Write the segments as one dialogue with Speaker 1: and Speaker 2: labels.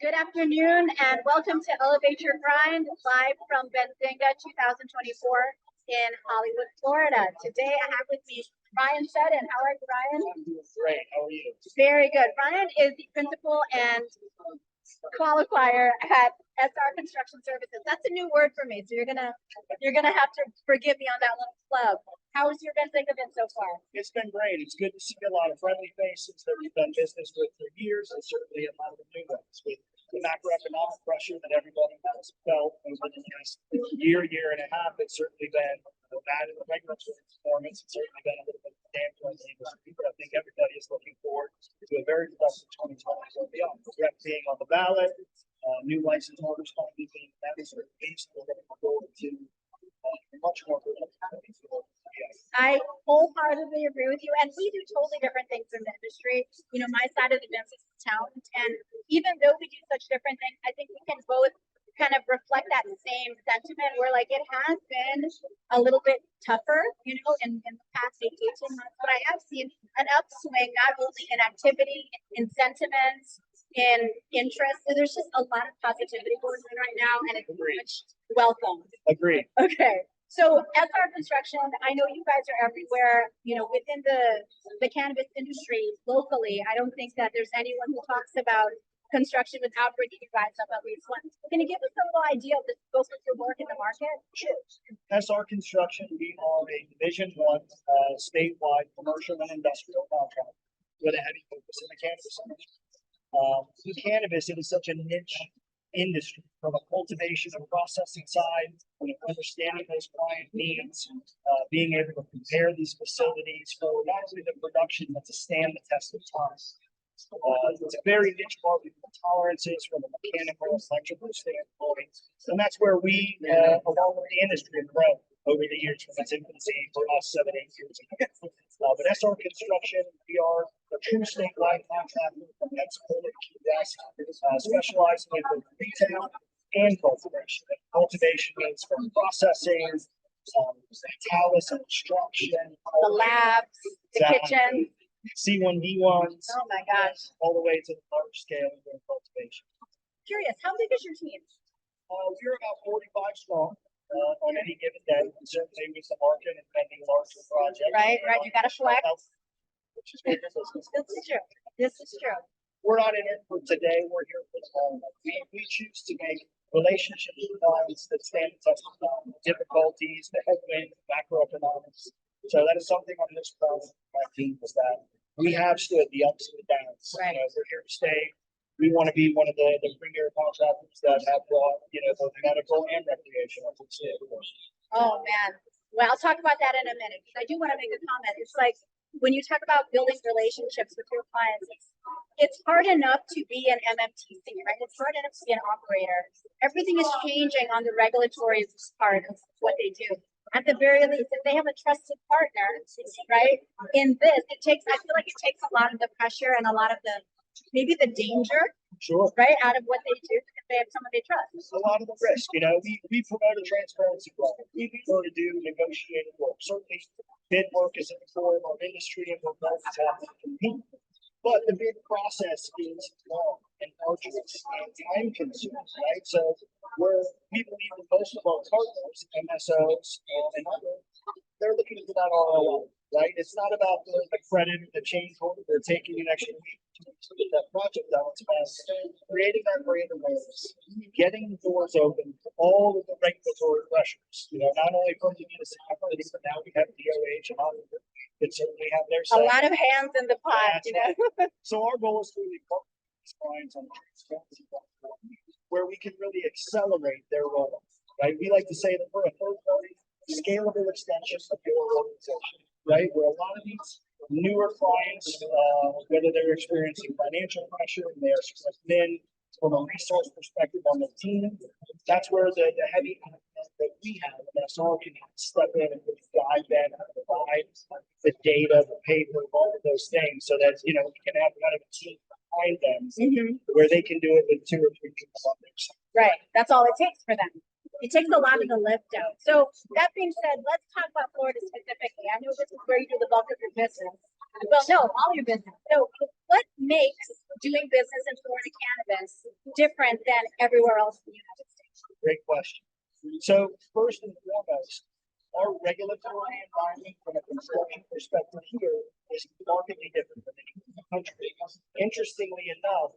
Speaker 1: Good afternoon and welcome to Elevate Your Grind live from Benzinga 2024 in Hollywood, Florida. Today I have with me Ryan Seddon. How are you, Ryan?
Speaker 2: I'm doing great. How are you?
Speaker 1: Very good. Ryan is the principal and qualifier at SR Construction Services. That's a new word for me, so you're gonna have to forgive me on that little club. How's your Benzinga been so far?
Speaker 2: It's been great. It's good to see a lot of friendly faces that we've done business with for years, and certainly a lot of new ones with the macroeconomic pressure that everybody has felt over the last year and a half. It's certainly been bad in the regulatory performance. It's certainly been a little bit dampening the industry, but I think everybody is looking forward to a very productive 2024 beyond. Rep being on the ballot, new license holders finally being announced, or at least we're looking forward to much more productive.
Speaker 1: I wholeheartedly agree with you, and we do totally different things in the industry. You know, my side of the business is talent, and even though we do such different things, I think we can both kind of reflect that same sentiment where like it has been a little bit tougher, you know, in the past 18 months, but I have seen an upswing not only in activity, in sentiments, in interest. So there's just a lot of positivity going on right now, and it's much welcome.
Speaker 2: Agreed.
Speaker 1: Okay. So SR Construction, I know you guys are everywhere, you know, within the cannabis industry locally. I don't think that there's anyone who talks about construction without bringing you guys up at least once. Can you give us a little idea of the scope of your work in the market?
Speaker 2: Sure. SR Construction, we are a Division I statewide commercial and industrial contractor with a heavy focus in the cannabis industry. In cannabis, it is such a niche industry from a cultivation and processing side, understanding those client needs, being able to prepare these facilities for not only the production but to stand the test of time. It's a very niche market for tolerances from a mechanical, electrical standpoint, and that's where we, along with the industry, have grown over the years from its infancy for us 7-8 years ago. But SR Construction, we are a true statewide contractor from Pensacola to Key West, specializing in both retail and cultivation. Cultivation means from processing, talus and extraction,
Speaker 1: the labs, the kitchen.
Speaker 2: C1D1s.
Speaker 1: Oh my gosh.
Speaker 2: All the way to the large scale of cultivation.
Speaker 1: Curious, how big is your team?
Speaker 2: We're about 45 strong on any given day. Certainly with the market and pending larger projects.
Speaker 1: Right. You got to flex.
Speaker 2: Which is good business.
Speaker 1: This is true.
Speaker 2: We're not in it for today. We're here for tomorrow. We choose to make relationships with clients that stand the test of time, difficulties, the headwinds, macroeconomics. So that is something on this front of my team is that we have stood the ups and the downs.
Speaker 1: Right.
Speaker 2: You know, we're here to stay. We want to be one of the premier contractors that have brought, you know, both medical and recreational to the state.
Speaker 1: Oh man. Well, I'll talk about that in a minute because I do want to make a comment. It's like when you talk about building relationships with your clients, it's hard enough to be an MMTC, right? It's hard enough to be an operator. Everything is changing on the regulatory part of what they do. At the very least, if they have a trusted partner, right, in this, I feel like it takes a lot of the pressure and a lot of maybe the danger,
Speaker 2: sure,
Speaker 1: right, out of what they do because they have someone they trust.
Speaker 2: A lot of the risk, you know, we promote a transparency program. We prefer to do negotiated work. Certainly, bid work is at the core of our industry and we're both to compete. But the bid process is long and arduous and time consuming, right? So we believe that most of our partners, MSOs and others, they're looking for that ROI, right? It's not about the credit, the change order, they're taking an extra week to get that project done. It's about creating that brand awareness, getting the doors open, all of the regulatory pressures, you know, not only from the municipalities, but now we have DOH and others that certainly have their say.
Speaker 1: A lot of hands in the pot, you know.
Speaker 2: So our goal is to really partner with these clients on the transparency platform where we can really accelerate their role, right? We like to say that we're a third-party scalable extension of your organization, right? Where a lot of these newer clients, whether they're experiencing financial pressure and they're thin from a resource perspective on the team, that's where the heavy that we have, and SR can step in and guide them, provide the data, the paper, all of those things, so that, you know, we can have kind of a team behind them where they can do it with 2 or 3 people on their side.
Speaker 1: Right. That's all it takes for them. It takes a lot of the lift out. So that being said, let's talk about Florida specifically. I know this is where you do the bulk of your business. Well, no, all your business. So what makes doing business in Florida cannabis different than everywhere else in the United States?
Speaker 2: Great question. So first and foremost, our regulatory environment from a construction perspective here is markedly different than the country. Interestingly enough,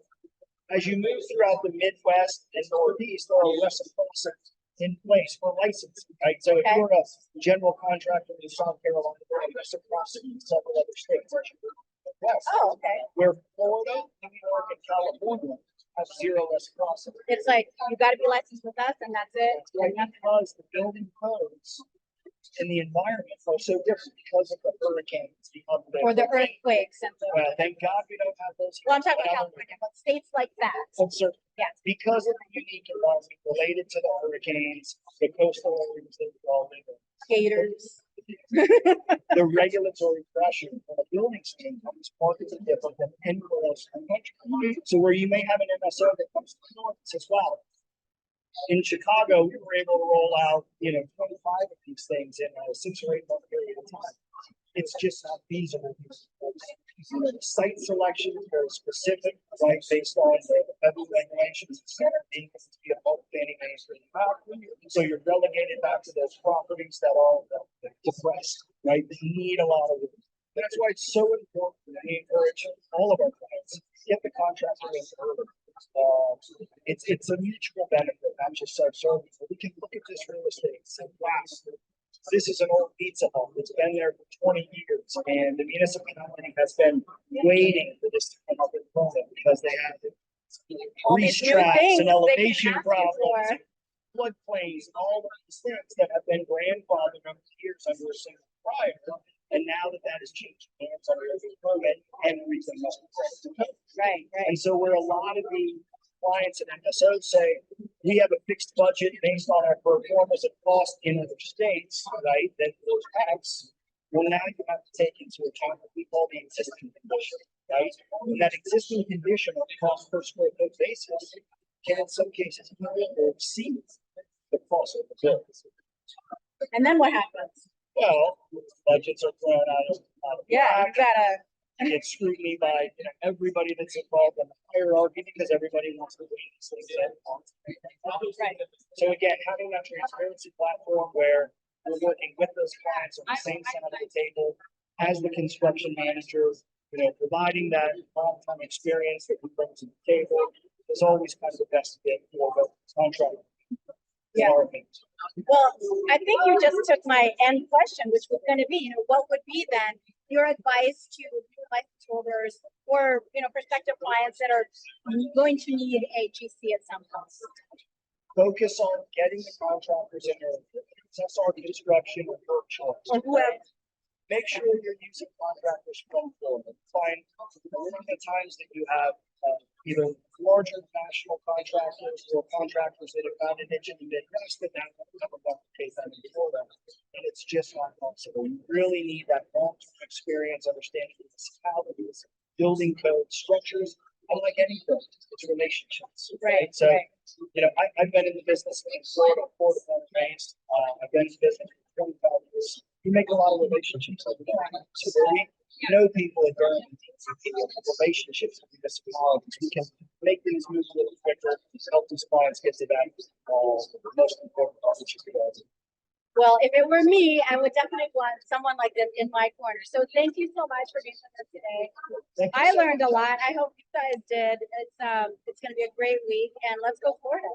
Speaker 2: as you move throughout the Midwest and Northeast, there are reciprocities in place for licensing, right? So if
Speaker 1: Okay.
Speaker 2: you're a general contractor in South Carolina, there are reciprocity in several other states. Yes.
Speaker 1: Oh, okay.
Speaker 2: Where Florida, New York, and California have zero reciprocity.
Speaker 1: It's like, you gotta be licensed with us and that's it.
Speaker 2: Right, because the building codes and the environment are so different because of the hurricanes,
Speaker 1: Or the earthquakes and the,
Speaker 2: Well, thank God we don't have those.
Speaker 1: well, I'm talking about California, but states like that.
Speaker 2: Concern.
Speaker 1: Yes.
Speaker 2: Because of the unique environment related to the hurricanes, the coastal areas that we all live in.
Speaker 1: Gators.
Speaker 2: The regulatory pressure from a building standpoint is markedly different than anywhere else in the country. So where you may have an MSO that comes from the north as well. In Chicago, we were able to roll out, 25 of these things in a 6 or 8 month period of time. It's just not feasible. Site selection is very specific, right, based on the federal regulations. Instead of being able to be a multi-family mainstream property, so you're relegated back to those properties that are depressed, right? They need a lot of room. That's why it's so important that we encourage all of our clients get the contractor in early. It's a mutual benefit, not just self-service. We can look at this real estate and say, wow, this is an old pizza hut. It's been there for 20 years, and the municipality has been waiting for this to come up in front of because they have
Speaker 1: All
Speaker 2: grease
Speaker 1: these new
Speaker 2: traps
Speaker 1: things
Speaker 2: and
Speaker 1: they can
Speaker 2: elevation
Speaker 1: ask you
Speaker 2: problems,
Speaker 1: for.
Speaker 2: and floodplains, and all of these things that have been grandfathered over the years under a single prior. And now that is changed hands under a permit, everything must be set.
Speaker 1: Right, right.
Speaker 2: And so where a lot of the clients and MSOs say, we have a fixed budget based on our performance and cost in other states, right? That those packs, well, now you have to take into account what we call the existing condition, right? And that existing condition on a cost per square foot basis can in some cases exceed the cost of the build.
Speaker 1: And then what happens?
Speaker 2: Well, budgets are thrown out of
Speaker 1: Yeah,
Speaker 2: whack.
Speaker 1: you gotta,
Speaker 2: Get scrutiny by everybody that's involved in the hierarchy because everybody wants to win these things.
Speaker 1: right.
Speaker 2: So again, having that transparency platform where we're working with those clients on the same side of the table as the construction manager, providing that long-term experience that we bring to the table is always kind of the best fit for the contract.
Speaker 1: Yeah. Well, I think you just took my end question, which was going to be, what would be then your advice to new license holders or, prospective clients that are going to need a GC at some point?
Speaker 2: Focus on getting the contractors in there. SR construction or work choice.
Speaker 1: Or whoever.
Speaker 2: Make sure you're using contractors from Florida. Find one of the times that you have either larger national contractors or contractors that have found a niche in the Midwest that now have a want to pay them in Florida. And it's just not possible. You really need that long-term experience, understanding municipalities, building code, structures. Unlike anything, it's relationships.
Speaker 1: Right.
Speaker 2: So,
Speaker 1: right.
Speaker 2: I've been in the business in Florida, based. I've been in business for 25 years. You make a lot of relationships over there. So we know people at Durham, relationships with municipalities. We can make things move a little quicker, help these clients get to that most important part, which is good.
Speaker 1: Well, if it were me, I would definitely want someone like this in my corner. So thank you so much for being with us today. I learned a lot. I hope you guys did. It's going to be a great week, and let's go Florida.